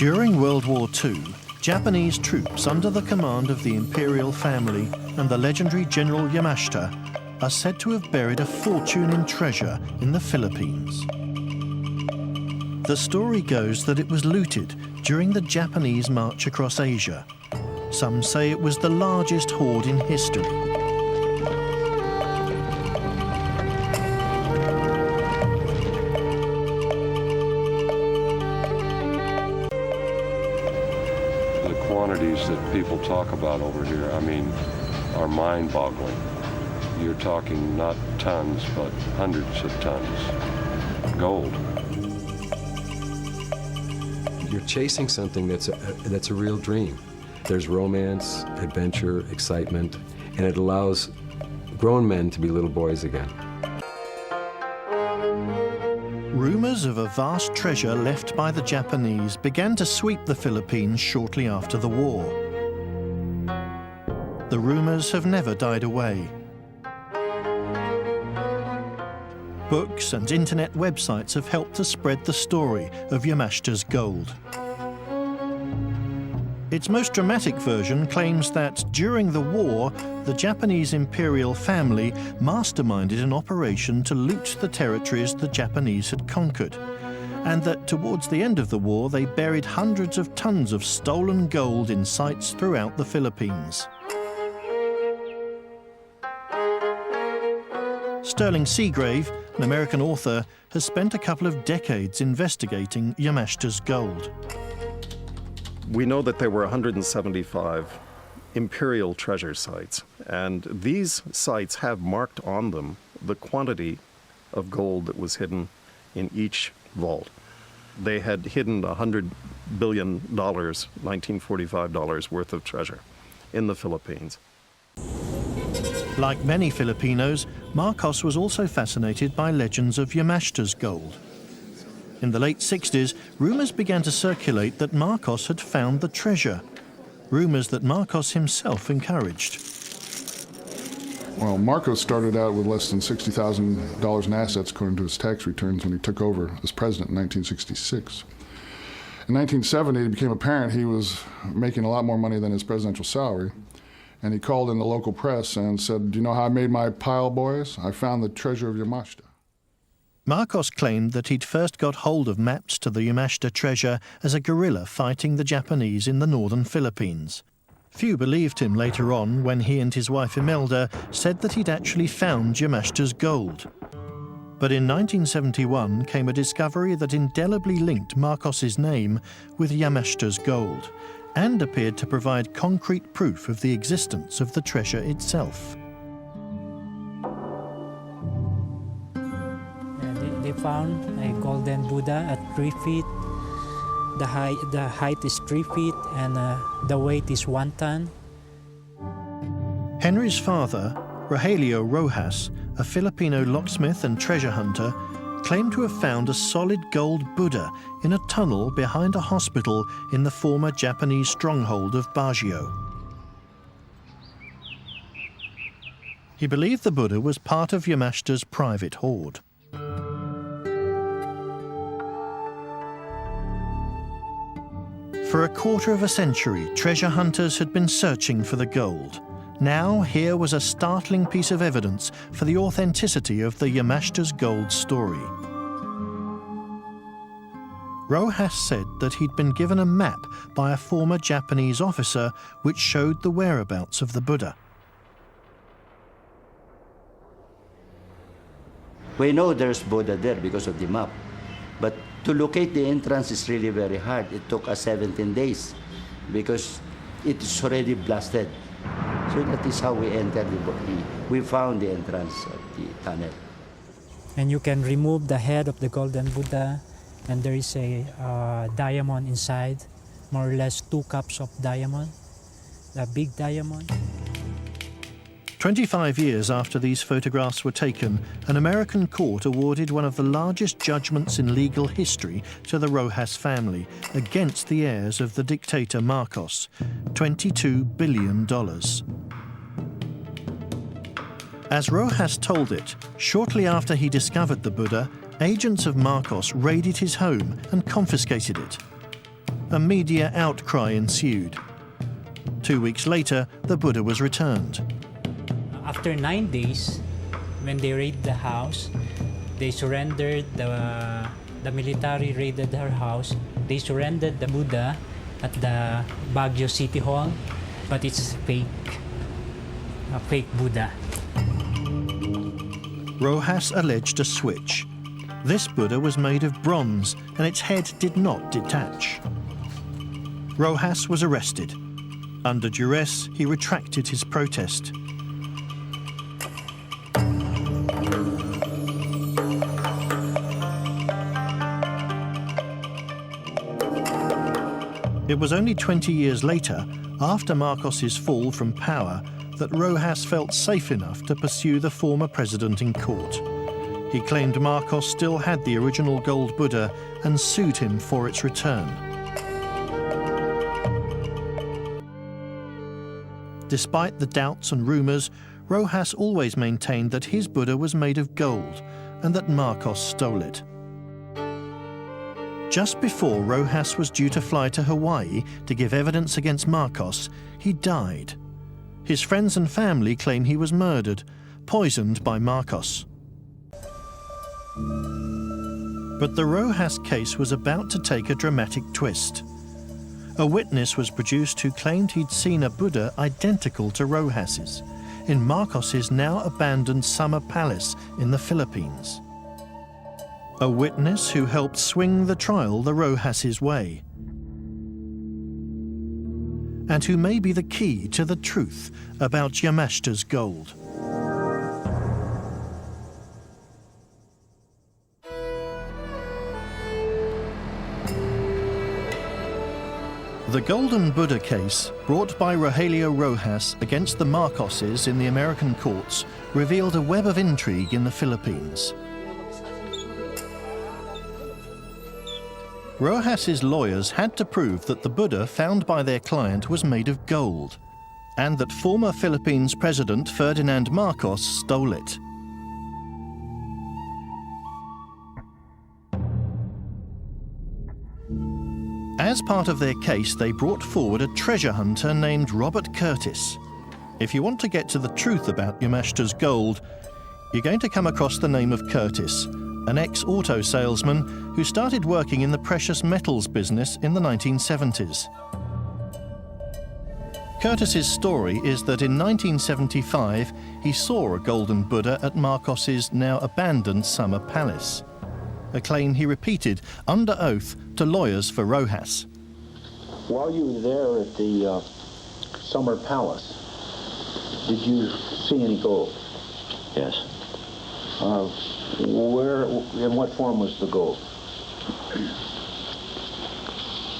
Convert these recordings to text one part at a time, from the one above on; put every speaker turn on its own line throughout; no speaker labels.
During World War II, Japanese troops under the command of the imperial family and the legendary General Yamashita are said to have buried a fortune in treasure in the Philippines. The story goes that it was looted during the Japanese march across Asia. Some say it was the largest hoard in history.
The quantities that people talk about over here, I mean, are mind-boggling. You're talking not tons, but hundreds of tons. Gold.
You're chasing something that's a real dream. There's romance, adventure, excitement, and it allows grown men to be little boys again.
Rumors of a vast treasure left by the Japanese began to sweep the Philippines shortly after the war. The rumors have never died away. Books and internet websites have helped to spread the story of Yamashita's gold. Its most dramatic version claims that during the war, the Japanese imperial family masterminded an operation to loot the territories the Japanese had conquered, and that towards the end of the war they buried hundreds of tons of stolen gold in sites throughout the Philippines. Sterling Seagrave, an American author, has spent a couple of decades investigating Yamashita's gold.
We know that there were 175 imperial treasure sites, and these sites have marked on them the quantity of gold that was hidden in each vault. They had hidden $100 billion, 1945 dollars worth of treasure in the Philippines.
Like many Filipinos, Marcos was also fascinated by legends of Yamashita's gold. In the late 60s, rumours began to circulate that Marcos had found the treasure, rumours that Marcos himself encouraged.
Well, Marcos started out with less than $60,000 in assets according to his tax returns when he took over as president in 1966. In 1970, it became apparent he was making a lot more money than his presidential salary. And he called in the local press and said, "Do you know how I made my pile, boys? I found the treasure of Yamashita."
Marcos claimed that he'd first got hold of maps to the Yamashita treasure as a guerrilla fighting the Japanese in the northern Philippines. Few believed him later on when he and his wife Imelda said that he'd actually found Yamashita's gold. But in 1971 came a discovery that indelibly linked Marcos's name with Yamashita's gold, and appeared to provide concrete proof of the existence of the treasure itself.
They found a golden Buddha at 3 feet. The height is 3 feet, and the weight is 1 ton.
Henry's father, Rogelio Rojas, a Filipino locksmith and treasure hunter, claimed to have found a solid gold Buddha in a tunnel behind a hospital in the former Japanese stronghold of Baguio. He believed the Buddha was part of Yamashita's private hoard. For a quarter of a century, treasure hunters had been searching for the gold. Now, here was a startling piece of evidence for the authenticity of the Yamashita's gold story. Rojas said that he'd been given a map by a former Japanese officer which showed the whereabouts of the Buddha.
We know there's Buddha there because of the map, but to locate the entrance is really very hard. It took us 17 days because it is already blasted. So that is how we entered the body. We found the entrance of the tunnel.
And you can remove the head of the golden Buddha, and there is a diamond inside, more or less 2 cups of diamond, a big diamond.
25 years after these photographs were taken, an American court awarded one of the largest judgments in legal history to the Rojas family against the heirs of the dictator Marcos, $22 billion. As Rojas told it, shortly after he discovered the Buddha, agents of Marcos raided his home and confiscated it. A media outcry ensued. 2 weeks later, the Buddha was returned.
After 9 days, when they raided the house, they surrendered, the military raided her house. They surrendered the Buddha at the Baguio City Hall, but it's fake, a fake Buddha.
Rojas alleged a switch. This Buddha was made of bronze and its head did not detach. Rojas was arrested. Under duress, he retracted his protest. It was only 20 years later, after Marcos's fall from power, that Rojas felt safe enough to pursue the former president in court. He claimed Marcos still had the original gold Buddha and sued him for its return. Despite the doubts and rumours, Rojas always maintained that his Buddha was made of gold and that Marcos stole it. Just before Rojas was due to fly to Hawaii to give evidence against Marcos, he died. His friends and family claim he was murdered, poisoned by Marcos. But the Rojas case was about to take a dramatic twist. A witness was produced who claimed he'd seen a Buddha identical to Rojas's in Marcos's now abandoned summer palace in the Philippines. A witness who helped swing the trial the Rojas's way, and who may be the key to the truth about Yamashta's gold. The Golden Buddha case, brought by Rogelio Rojas against the Marcoses in the American courts, revealed a web of intrigue in the Philippines. Rojas's lawyers had to prove that the Buddha found by their client was made of gold, and that former Philippines President Ferdinand Marcos stole it. As part of their case, they brought forward a treasure hunter named Robert Curtis. If you want to get to the truth about Yamashta's gold, you're going to come across the name of Curtis, an ex-auto salesman who started working in the precious metals business in the 1970s. Curtis's story is that in 1975, he saw a golden Buddha at Marcos's now abandoned summer palace, a claim he repeated under oath to lawyers for Rojas.
While you were there at the summer palace, did you see any gold?
Yes.
Where, in what form was the gold?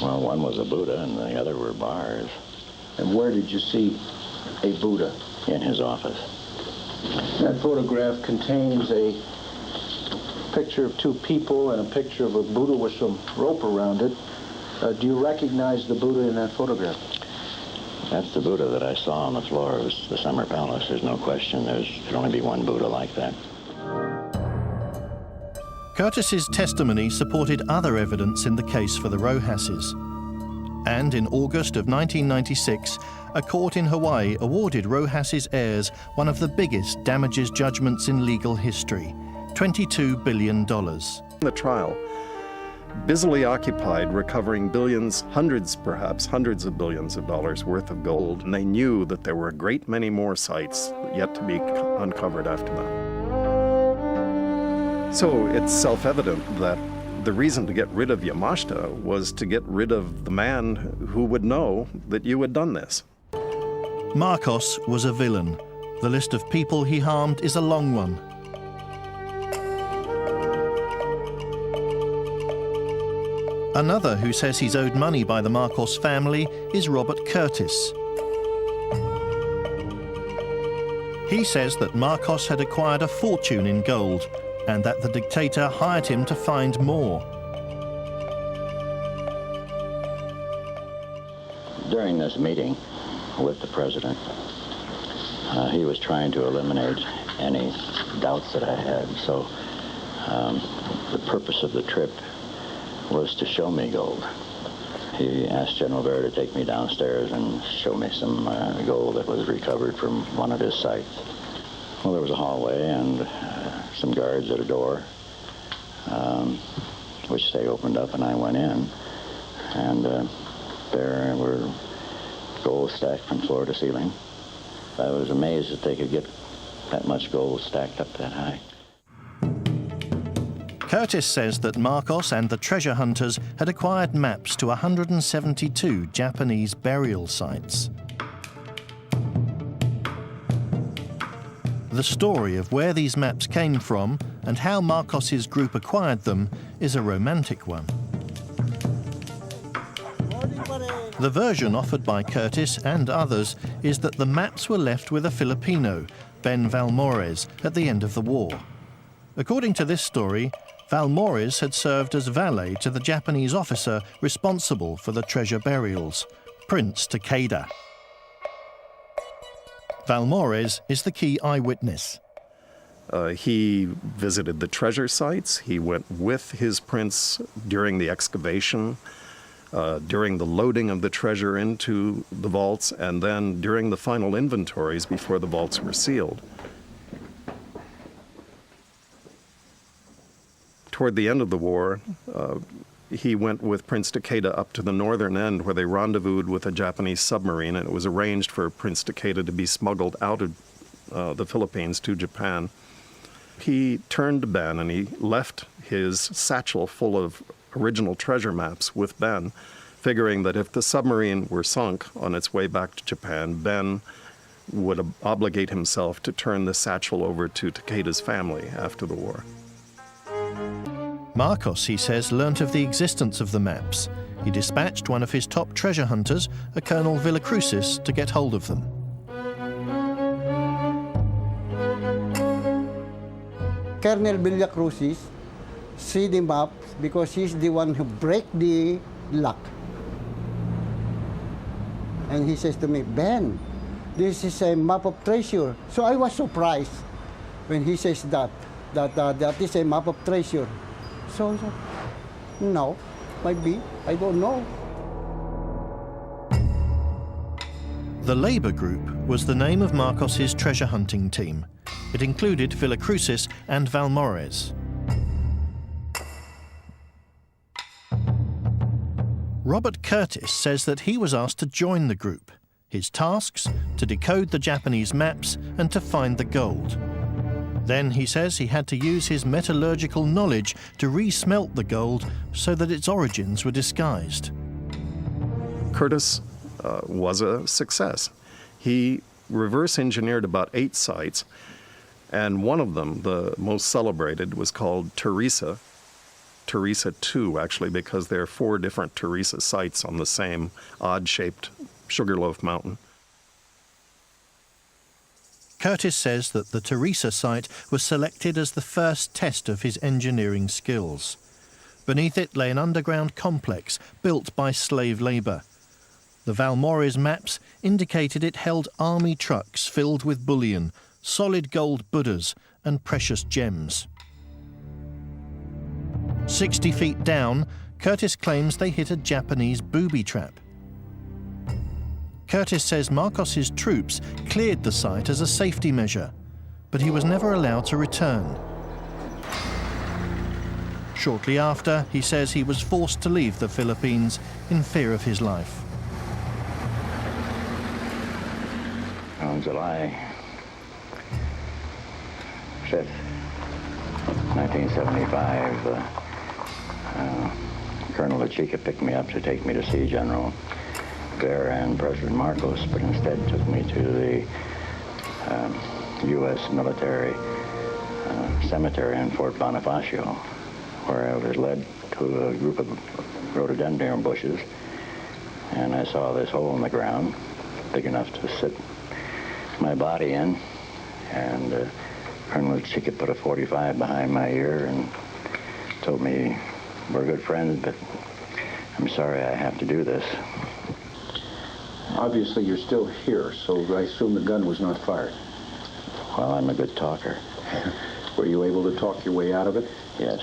Well, one was a Buddha and the other were bars.
And where did you see a Buddha?
In his office.
That photograph contains a picture of two people and a picture of a Buddha with some rope around it. Do you recognize the Buddha in that photograph?
That's the Buddha that I saw on the floor of the summer palace. There's no question. There could only be one Buddha like that.
Curtis's testimony supported other evidence in the case for the Rojases. And in August of 1996, a court in Hawaii awarded Rojas's heirs one of the biggest damages judgments in legal history, $22 billion.
The trial, busily occupied recovering billions, hundreds of billions of dollars worth of gold, and they knew that there were a great many more sites yet to be uncovered after that. So it's self-evident that the reason to get rid of Yamashita was to get rid of the man who would know that you had done this.
Marcos was a villain. The list of people he harmed is a long one. Another who says he's owed money by the Marcos family is Robert Curtis. He says that Marcos had acquired a fortune in gold and that the dictator hired him to find more.
During this meeting with the president, he was trying to eliminate any doubts that I had. So the purpose of the trip was to show me gold. he asked General Bear to take me downstairs and show me some gold that was recovered from one of his sites. Well, there was a hallway and some guards at a door, which they opened up, and I went in. And there were gold stacked from floor to ceiling. I was amazed that they could get that much gold stacked up that high.
Curtis says that Marcos and the treasure hunters had acquired maps to 172 Japanese burial sites. The story of where these maps came from and how Marcos's group acquired them is a romantic one. The version offered by Curtis and others is that the maps were left with a Filipino, Ben Valmores, at the end of the war. According to this story, Valmores had served as valet to the Japanese officer responsible for the treasure burials, Prince Takeda. Valmores is the key eyewitness.
He visited the treasure sites. He went with his prince during the excavation, during the loading of the treasure into the vaults, and then during the final inventories before the vaults were sealed. Toward the end of the war, he went with Prince Takeda up to the northern end where they rendezvoused with a Japanese submarine, and it was arranged for Prince Takeda to be smuggled out of the Philippines to Japan. He turned to Ben and he left his satchel full of original treasure maps with Ben, figuring that if the submarine were sunk on its way back to Japan, Ben would obligate himself to turn the satchel over to Takeda's family after the war.
Marcos, he says, learnt of the existence of the maps. He dispatched one of his top treasure hunters, a Colonel Villacrucis, to get hold of them.
Colonel Villacrucis see the map because he's the one who break the lock. And he says to me, Ben, this is a map of treasure. So I was surprised when he says that is a map of treasure. So I said, no, might be, I don't know.
The Labour Group was the name of Marcos's treasure hunting team. It included Villacrucis and Valmores. Robert Curtis says that he was asked to join the group. His tasks, to decode the Japanese maps and to find the gold. Then, he says, he had to use his metallurgical knowledge to re-smelt the gold so that its origins were disguised.
Curtis was a success. He reverse engineered about 8 sites, and one of them, the most celebrated, was called Teresa. Teresa 2, actually, because there are 4 different Teresa sites on the same odd-shaped Sugarloaf Mountain.
Curtis says that the Teresa site was selected as the first test of his engineering skills. Beneath it lay an underground complex built by slave labour. The Valmores maps indicated it held army trucks filled with bullion, solid gold Buddhas and precious gems. 60 feet down, Curtis claims they hit a Japanese booby trap. Curtis says Marcos's troops cleared the site as a safety measure, but he was never allowed to return. Shortly after, he says he was forced to leave the Philippines in fear of his life.
On July 5th, 1975, Colonel Lachica picked me up to take me to see General Bear and President Marcos, but instead took me to the U.S. military cemetery in Fort Bonifacio, where I was led to a group of rhododendron bushes, and I saw this hole in the ground big enough to sit my body in, and Colonel Lachica put a .45 behind my ear and told me, we're good friends, but I'm sorry I have to do this.
Obviously, you're still here, so I assume the gun was not fired.
Well, I'm a good talker.
Were you able to talk your way out of it?
Yes.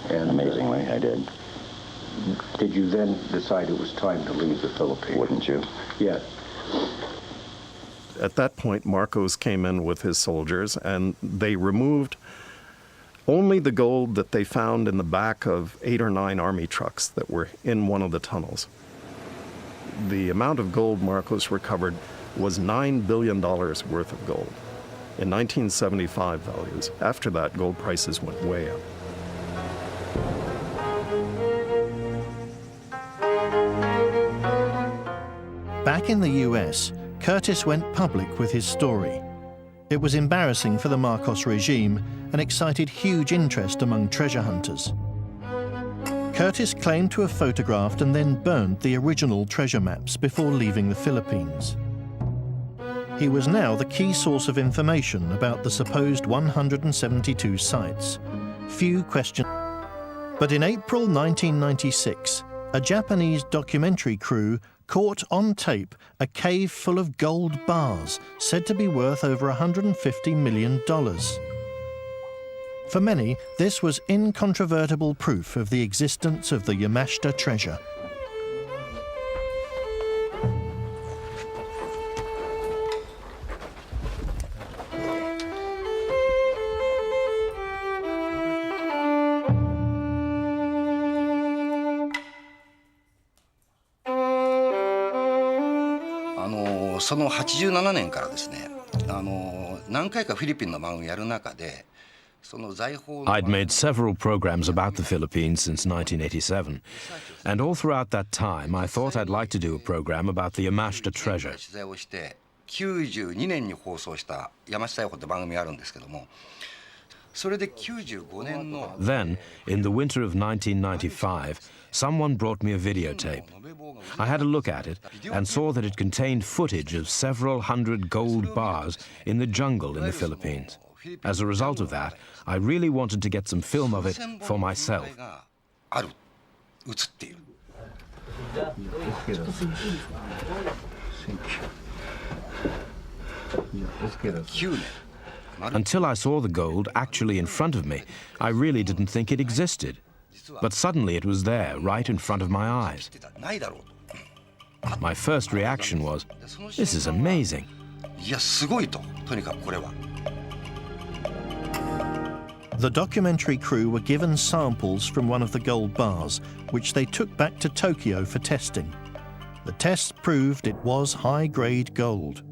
And
amazingly, I did.
did you then decide it was time to leave the Philippines?
Wouldn't you?
Yes.
At that point, Marcos came in with his soldiers, and they removed only the gold that they found in the back of 8 or 9 army trucks that were in one of the tunnels. The amount of gold Marcos recovered was $9 billion worth of gold in 1975 values. After that, gold prices went way up.
Back in the US, Curtis went public with his story. It was embarrassing for the Marcos regime and excited huge interest among treasure hunters. Curtis claimed to have photographed and then burned the original treasure maps before leaving the Philippines. He was now the key source of information about the supposed 172 sites. Few questioned. But in April 1996, a Japanese documentary crew caught on tape a cave full of gold bars said to be worth over $150 million. For many, this was incontrovertible proof of the existence of the Yamashita treasure.
その87年からですね、何回かフィリピンの番組をやる中で、
I'd made several programs about the Philippines since 1987, and all throughout that time I thought I'd like to do a program about the Yamashita treasure.
取材をして92年に放送した山下彩子って番組があるんですけども、それで95年の
Then, in the winter of 1995, someone brought me a videotape. I had a look at it and saw that it contained footage of several hundred gold bars in the jungle in the Philippines. As a result of that, I really wanted to get some film of it for myself.
ある、映っている。
Until I saw the gold actually in front of me, I really didn't think it existed. But suddenly it was there, right in front of my eyes. My first reaction was, this is amazing.
いや、すごいと、とにかくこれは。
The documentary crew were given samples from one of the gold bars, which they took back to Tokyo for testing. The tests proved it was high-grade gold.